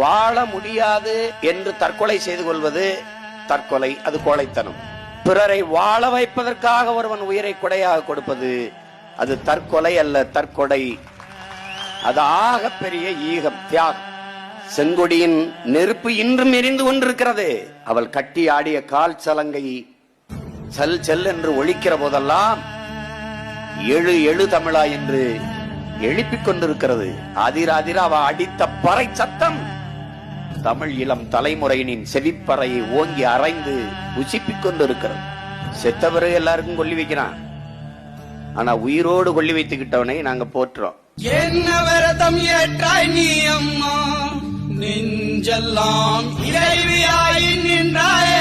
வாழ முடியாது என்று தற்கொலை செய்து கொள்வது தற்கொலை, அது கோழைத்தனம். பிறரை வாழ வைப்பதற்காக ஒருவன் உயிரை கொடையாக கொடுப்பது அது தற்கொலை அல்ல, தற்கொடை. அது ஆக பெரிய ஈகம், தியாகம். செங்கொடியின் நெருப்பு இன்றும் எரிந்து கொண்டிருக்கிறது. அவள் கட்டி ஆடிய கால் சலங்கை செல் செல் என்று ஒழிக்கிற போதெல்லாம் எழு எழு தமிழா என்று எழுப்பிக் கொண்டிருக்கிறது. அதிர அதிர அவ அடித்த பறை சத்தம் தமிழ் இளம் தலைமுறையினின் செவிப்பறையை ஓங்கி அரைந்து உசிப்பிக் கொண்டிருக்கிறது. செத்த பிறகு எல்லாருக்கும் கொல்லி வைக்கிறான், ஆனா உயிரோடு கொல்லி வைத்துக்கிட்டவனை நாங்க போற்றுறோம். என்ன விரதம் ஏற்றாய் நீ அம்மா, நெஞ்செல்லாம் இறைவியாய் நின்றாய்